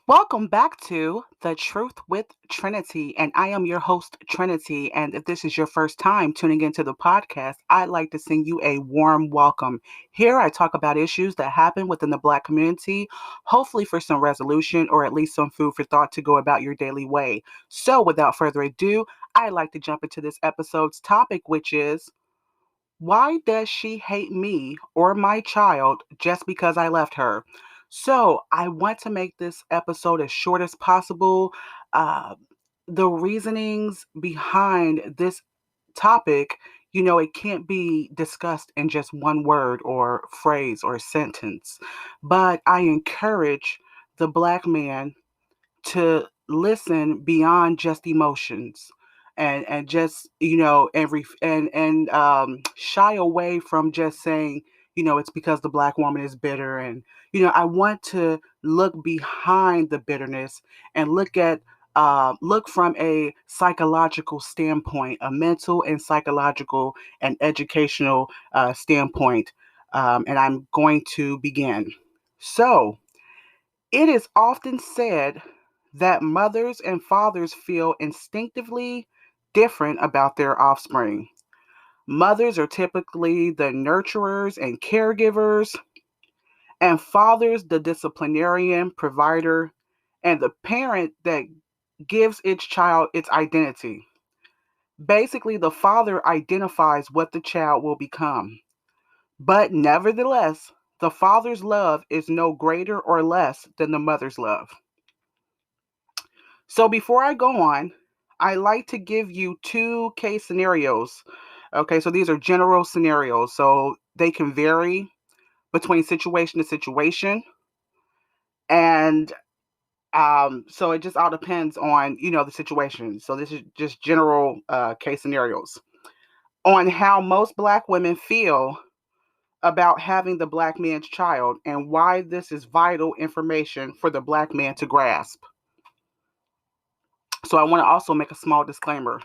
Welcome back to The Truth with Trinity, and I am your host, Trinity. And if this is your first time tuning into the podcast, I'd like to send you a warm welcome. Here, I talk about issues that happen within the Black community, hopefully for some resolution or at least some food for thought to go about your daily way. So, without further ado, I'd like to jump into this episode's topic, which is why does she hate me or my child just because I left her? So, I want to make this episode as short as possible. Uh, the reasonings behind this topic, it can't be discussed in just one word or phrase or sentence. But I encourage the Black man to listen beyond just emotions and just shy away from just saying it's because the Black woman is bitter. And I want to look behind the bitterness and look from a psychological standpoint, a mental and psychological and educational standpoint. And I'm going to begin. So it is often said that mothers and fathers feel instinctively different about their offspring. Mothers are typically the nurturers and caregivers, and fathers the disciplinarian, provider, and the parent that gives its child its identity. Basically, the father identifies what the child will become. But nevertheless, the father's love is no greater or less than the mother's love. So before I go on, I like to give you two case scenarios. Okay, so these are general scenarios. So they can vary between situation to situation. And so it just all depends on, the situation. So this is just general case scenarios on how most Black women feel about having the Black man's child and why this is vital information for the Black man to grasp. So I want to also make a small disclaimer.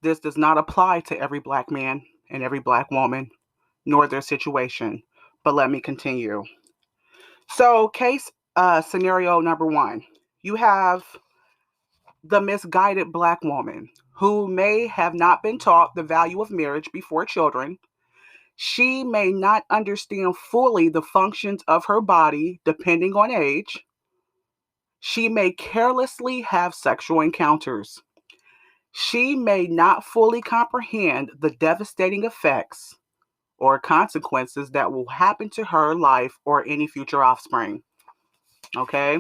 This does not apply to every Black man and every Black woman, nor their situation. But let me continue. So, case scenario number one, you have the misguided Black woman who may have not been taught the value of marriage before children. She may not understand fully the functions of her body depending on age. She may carelessly have sexual encounters. She may not fully comprehend the devastating effects or consequences that will happen to her life or any future offspring. Okay?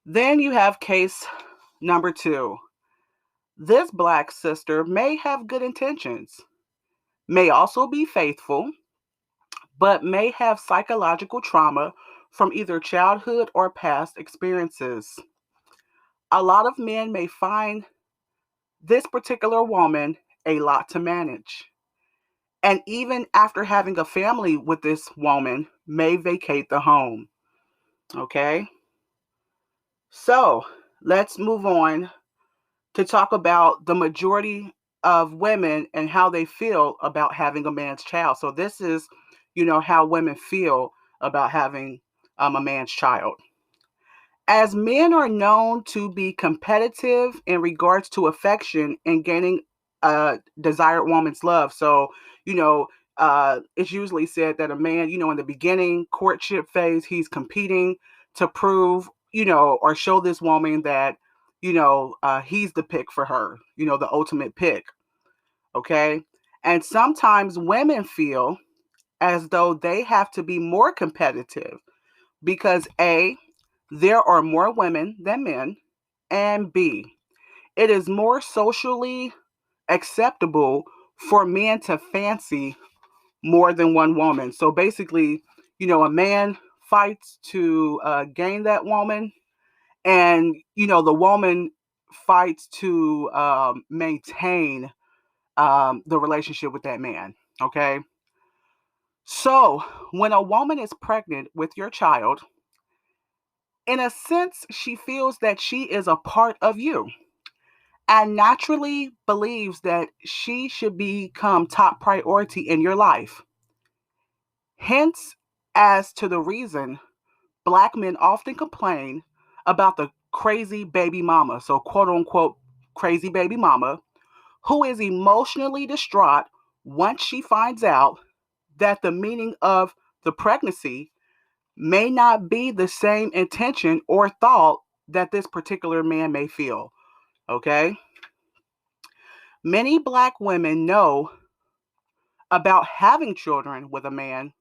Then you have case number two. This Black sister may have good intentions, may also be faithful, but may have psychological trauma from either childhood or past experiences. A lot of men may find this particular woman a lot to manage. And even after having a family with this woman, may vacate the home. Okay? So let's move on to talk about the majority of women and how they feel about having a man's child. So this is, how women feel about having a man's child. As men are known to be competitive in regards to affection and gaining a desired woman's love. So, it's usually said that a man, in the beginning courtship phase, he's competing to prove, or show this woman that, he's the pick for her, the ultimate pick. Okay. And sometimes women feel as though they have to be more competitive because A, there are more women than men, and B, it is more socially acceptable for men to fancy more than one woman. So basically, a man fights to gain that woman, and the woman fights to maintain the relationship with that man. Okay. So when a woman is pregnant with your child, in a sense, she feels that she is a part of you and naturally believes that she should become top priority in your life. Hence, as to the reason Black men often complain about the crazy baby mama, so quote unquote crazy baby mama, who is emotionally distraught once she finds out that the meaning of the pregnancy may not be the same intention or thought that this particular man may feel. Okay? Many Black women know about having children with a man,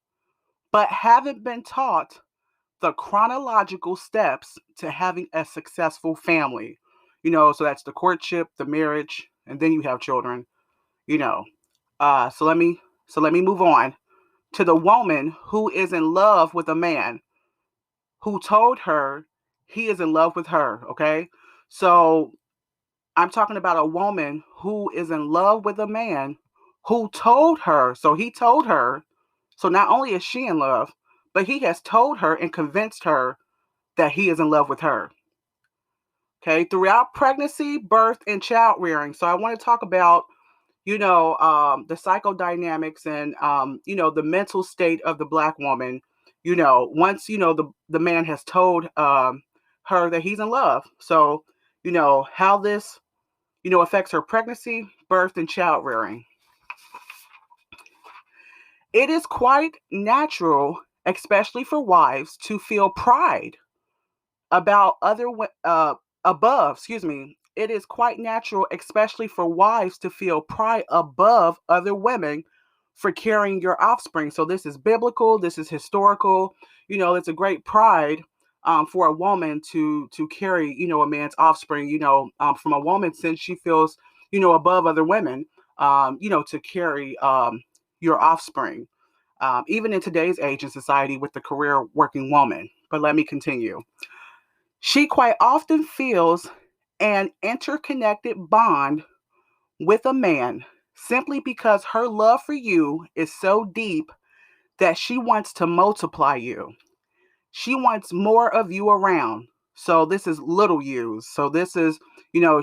but haven't been taught the chronological steps to having a successful family. So that's the courtship, the marriage, and then you have children. You know, so let me move on to the woman who is in love with a man who told her he is in love with her. Okay, so I'm talking about a woman who is in love with a man who told her. So he told her. So not only is she in love, but he has told her and convinced her that he is in love with her. Okay, throughout pregnancy, birth, and child rearing. So I want to talk about, the psychodynamics and, the mental state of the Black woman. Once, the man has told her that he's in love. So, how this, affects her pregnancy, birth, and child rearing. It is quite natural, especially for wives, to feel pride about it is quite natural, especially for wives, to feel pride above other women for carrying your offspring. So this is biblical, this is historical. It's a great pride for a woman to carry, a man's offspring, from a woman, since she feels, above other women, to carry your offspring, even in today's age and society with the career working woman. But let me continue. She quite often feels an interconnected bond with a man simply because her love for you is so deep that she wants to multiply you. She wants more of you around. So this is little U's. So this is,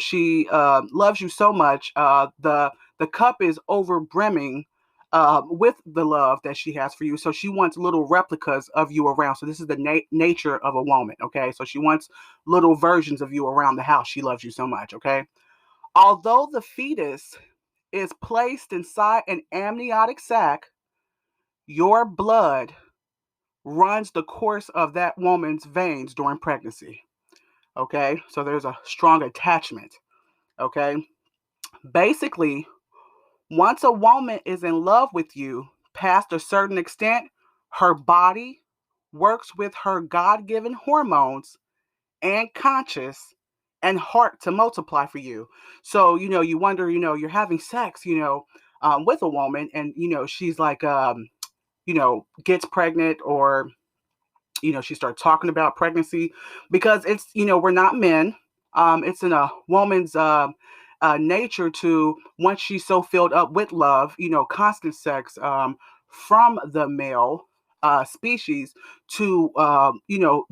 she loves you so much. The cup is over brimming with the love that she has for you. So she wants little replicas of you around. So this is the nature of a woman. Okay. So she wants little versions of you around the house. She loves you so much. Okay. Although the fetus is placed inside an amniotic sac, your blood runs the course of that woman's veins during pregnancy. Okay, so there's a strong attachment. Okay, basically, once a woman is in love with you past a certain extent, her body works with her God given hormones and conscious and heart to multiply for you. So, you wonder, you're having sex, with a woman, and, she's like, gets pregnant, or she started talking about pregnancy, because it's, we're not men. It's in a woman's nature to, once she's so filled up with love, constant sex from the male species, to,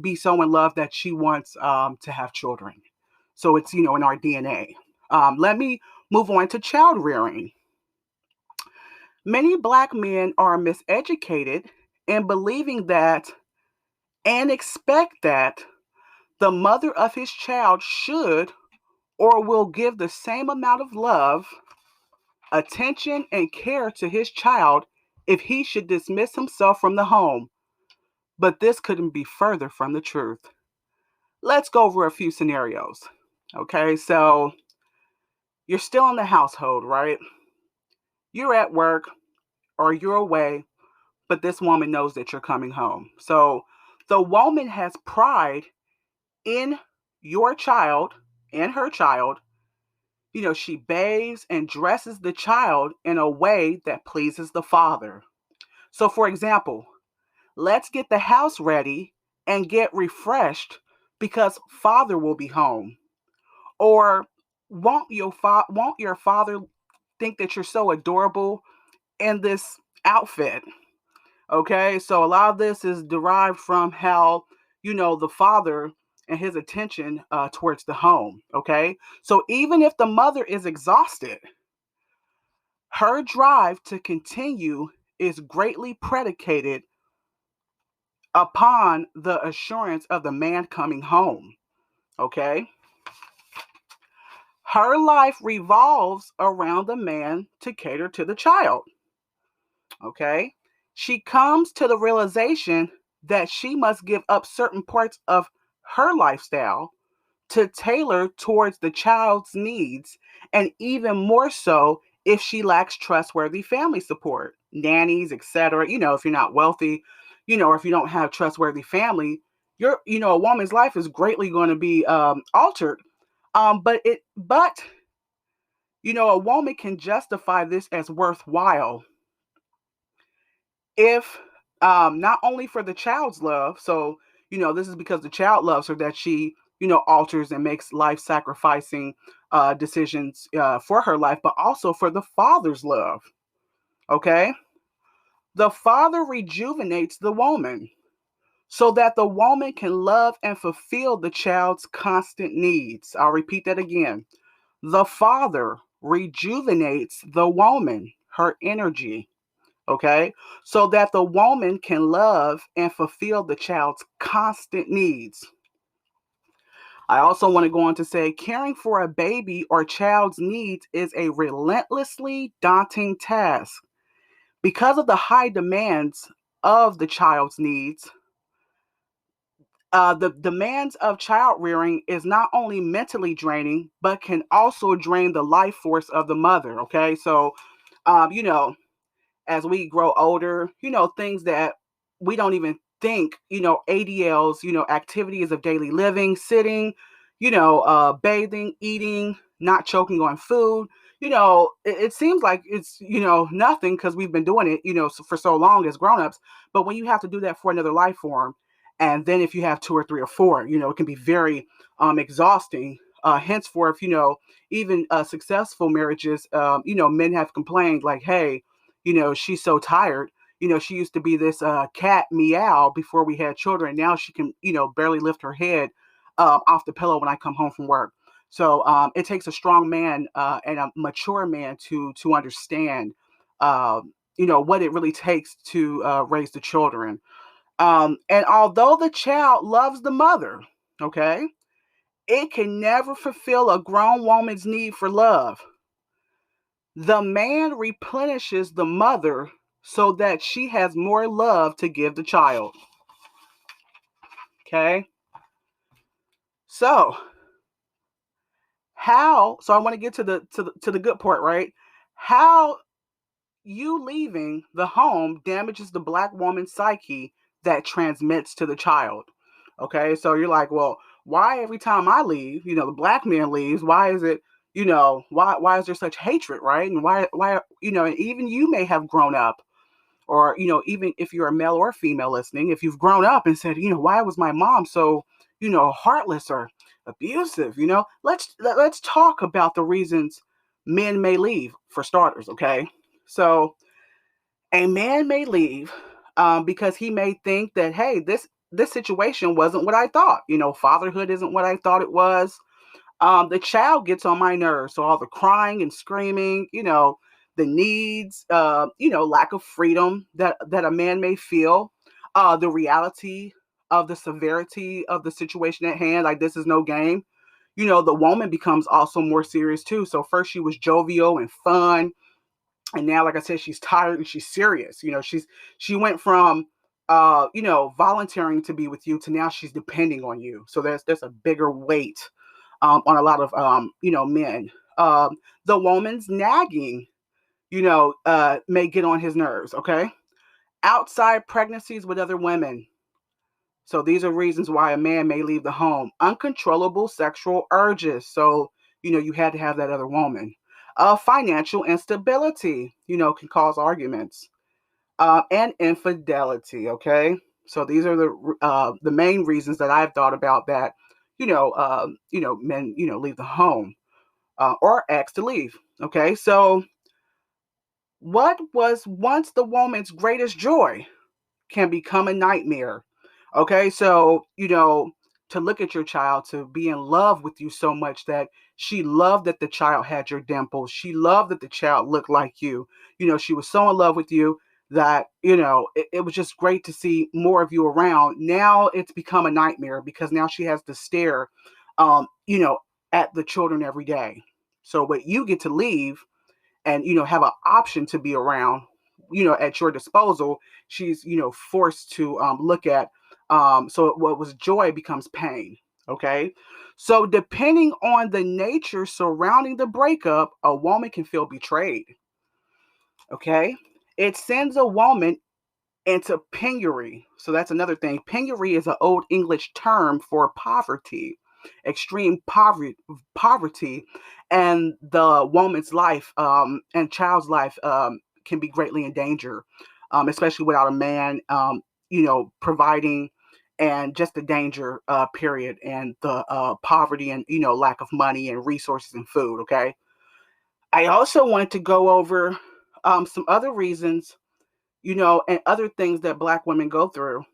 be so in love that she wants to have children. So it's, in our DNA. Let me move on to child rearing. Many Black men are miseducated in believing that and expect that the mother of his child should or will give the same amount of love, attention, and care to his child if he should dismiss himself from the home. But this couldn't be further from the truth. Let's go over a few scenarios. Okay, so you're still in the household, right? You're at work or you're away, but this woman knows that you're coming home. So the woman has pride in your child and her child. She bathes and dresses the child in a way that pleases the father. So, for example, let's get the house ready and get refreshed because father will be home. Or won't your father think that you're so adorable in this outfit? Okay, so a lot of this is derived from how, the father and his attention towards the home. Okay, so even if the mother is exhausted, her drive to continue is greatly predicated upon the assurance of the man coming home. Okay? Her life revolves around the man to cater to the child. Okay? She comes to the realization that she must give up certain parts of her lifestyle to tailor towards the child's needs, and even more so if she lacks trustworthy family support, nannies, etc. If you're not wealthy, or if you don't have trustworthy family, a woman's life is greatly going to be altered. But a woman can justify this as worthwhile if not only for the child's love. So this is because the child loves her that she alters and makes life sacrificing decisions for her life, but also for the father's love. Okay, the father rejuvenates the woman so that the woman can love and fulfill the child's constant needs. I'll repeat that again. The father rejuvenates the woman, her energy, okay, so that the woman can love and fulfill the child's constant needs. I also want to go on to say caring for a baby or child's needs is a relentlessly daunting task. Because of the high demands of the child's needs, the demands of child rearing is not only mentally draining, but can also drain the life force of the mother. Okay, so, you know, as we grow older, things that we don't even think, ADLs, activities of daily living, sitting, bathing, eating, not choking on food. It seems like it's, nothing because we've been doing it, for so long as grown-ups. But when you have to do that for another life form, and then if you have two or three or four, it can be very exhausting. Henceforth, even successful marriages, men have complained like, hey, she's so tired. She used to be this cat meow before we had children. Now she can, barely lift her head off the pillow when I come home from work. So it takes a strong man and a mature man to understand, what it really takes to raise the children. And although the child loves the mother, okay, it can never fulfill a grown woman's need for love. The man replenishes the mother so that she has more love to give the child. Okay? So, I want to get to the good part, right? How you leaving the home damages the black woman's psyche that transmits to the child. Okay? So you're like, well, why every time I leave, the black man leaves, why is it, why is there such hatred, right? And why and even you may have grown up, or even if you're a male or female listening, if you've grown up and said, why was my mom so heartless or abusive, let's talk about the reasons men may leave, for starters. Okay, so a man may leave because he may think that, hey, this situation wasn't what I thought. Fatherhood isn't what I thought it was. The child gets on my nerves. So all the crying and screaming, the needs, lack of freedom that a man may feel, the reality of the severity of the situation at hand, like this is no game. The woman becomes also more serious too. So first she was jovial and fun, and now, like I said, she's tired and she's serious. She went from volunteering to be with you to now she's depending on you. So there's a bigger weight on a lot of men. The woman's nagging, may get on his nerves. Okay, outside pregnancies with other women. So these are reasons why a man may leave the home. Uncontrollable sexual urges. So you had to have that other woman. Financial instability, can cause arguments. And infidelity. Okay, so these are the main reasons that I've thought about that. Men leave the home or ask to leave. Okay, so what was once the woman's greatest joy can become a nightmare. Okay, so to look at your child, to be in love with you so much that she loved that the child had your dimples, she loved that the child looked like you. She was so in love with you that, it was just great to see more of you around. Now it's become a nightmare because now she has to stare, at the children every day. So what you get to leave and, have an option to be around, at your disposal, she's, forced to look at. So what was joy becomes pain. Okay. So depending on the nature surrounding the breakup, a woman can feel betrayed. Okay. It sends a woman into penury. So that's another thing. Penury is an old English term for poverty, extreme poverty, and the woman's life and child's life can be greatly in danger, especially without a man, providing, and just the danger period, and the poverty, and lack of money and resources and food. Okay, I also want to go over some other reasons, and other things that Black women go through,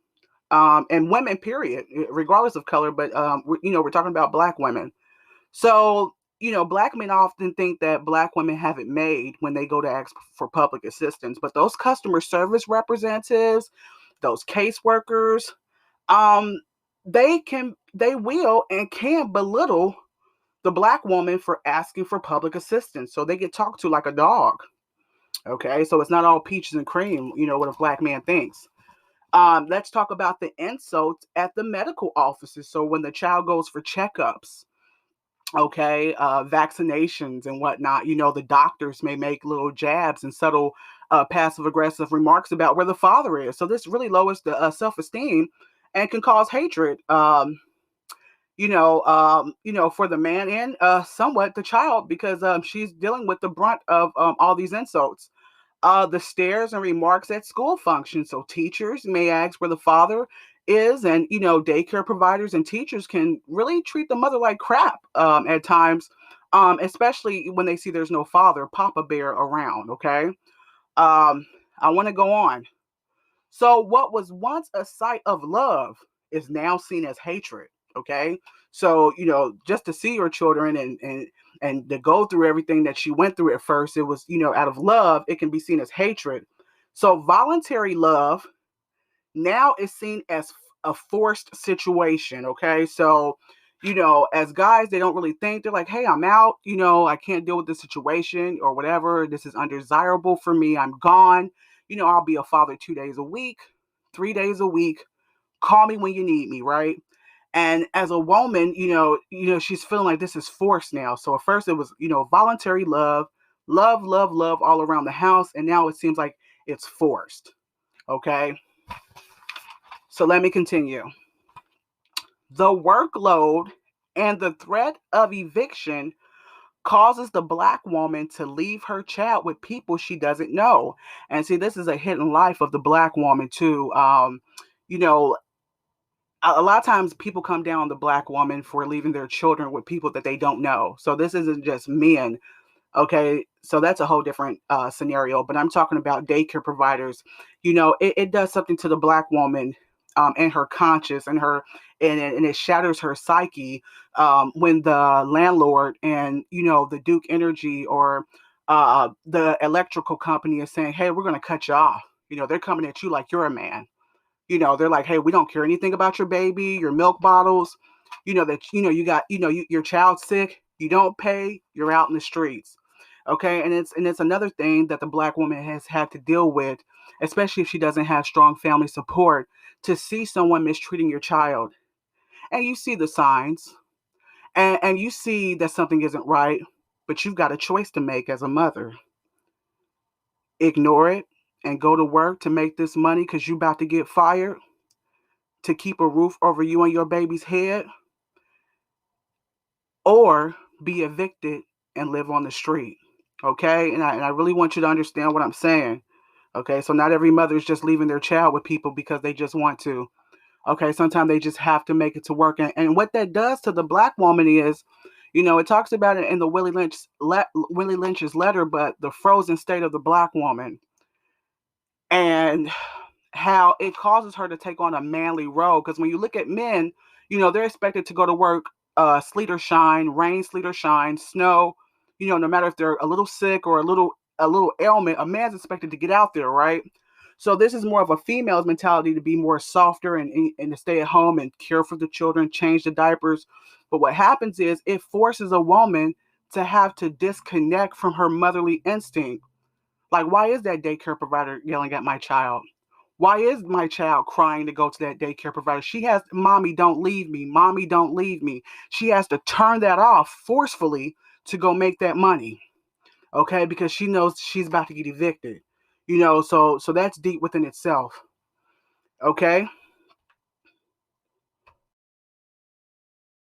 and women, period, regardless of color. But we're talking about Black women. So, Black men often think that Black women have it made when they go to ask for public assistance. But those customer service representatives, those caseworkers, um, they will and can belittle the Black woman for asking for public assistance. So they get talked to like a dog. Okay, so it's not all peaches and cream, what a Black man thinks. Let's talk about the insults at the medical offices. So when the child goes for checkups, okay, vaccinations and whatnot, the doctors may make little jabs and subtle passive aggressive remarks about where the father is. So this really lowers the self esteem and can cause hatred. For the man and somewhat the child, because she's dealing with the brunt of all these insults. The stares and remarks at school functions. So teachers may ask where the father is, and daycare providers and teachers can really treat the mother like crap at times, especially when they see there's no father, Papa Bear around. Okay, I want to go on. So what was once a sight of love is now seen as hatred. Okay. So, just to see your children and to go through everything that she went through at first, it was, out of love, it can be seen as hatred. So voluntary love now is seen as a forced situation. Okay. So, as guys, they don't really think. They're like, hey, I'm out, I can't deal with this situation or whatever. This is undesirable for me. I'm gone. I'll be a father 2 days a week, 3 days a week. Call me when you need me, right? And as a woman, she's feeling like this is forced now. So at first it was, voluntary love, love, love, love all around the house. And now it seems like it's forced. Okay. So let me continue. The workload and the threat of eviction causes the Black woman to leave her child with people she doesn't know. And see, this is a hidden life of the Black woman too. You know, a lot of times people come down on the Black woman for leaving their children with people that they don't know. So this isn't just men. Okay, so that's a whole different scenario. But I'm talking about daycare providers. It does something to the Black woman, and her conscience, and her, and it shatters her psyche, when the landlord and the Duke Energy or the electrical company is saying, "Hey, we're going to cut you off." They're coming at you like you're a man. They're like, "Hey, we don't care anything about your baby, your milk bottles. That you got, your child's sick. You don't pay. You're out in the streets." Okay, and it's another thing that the Black woman has had to deal with, especially if she doesn't have strong family support, to see someone mistreating your child, and you see the signs, and you see that something isn't right, but you've got a choice to make as a mother: ignore it and go to work to make this money because you're about to get fired, to keep a roof over you and your baby's head, or be evicted and live on the street. Okay, and I really want you to understand what I'm saying. Okay, so not every mother is just leaving their child with people because they just want to. Okay, sometimes they just have to make it to work. And what that does to the Black woman is, it talks about it in the Willie Lynch's letter, but the frozen state of the Black woman, and how it causes her to take on a manly role. Because when you look at men, they're expected to go to work, sleet or shine, rain, sleet or shine, snow. No matter if they're a little sick or a little ailment, a man's expected to get out there, right? So this is more of a female's mentality to be more softer and to stay at home and care for the children, change the diapers. But what happens is it forces a woman to have to disconnect from her motherly instinct. Like, why is that daycare provider yelling at my child? Why is my child crying to go to that daycare provider? She has, mommy, don't leave me. Mommy, don't leave me. She has to turn that off forcefully to go make that money. Okay, because she knows she's about to get evicted. So that's deep within itself. Okay.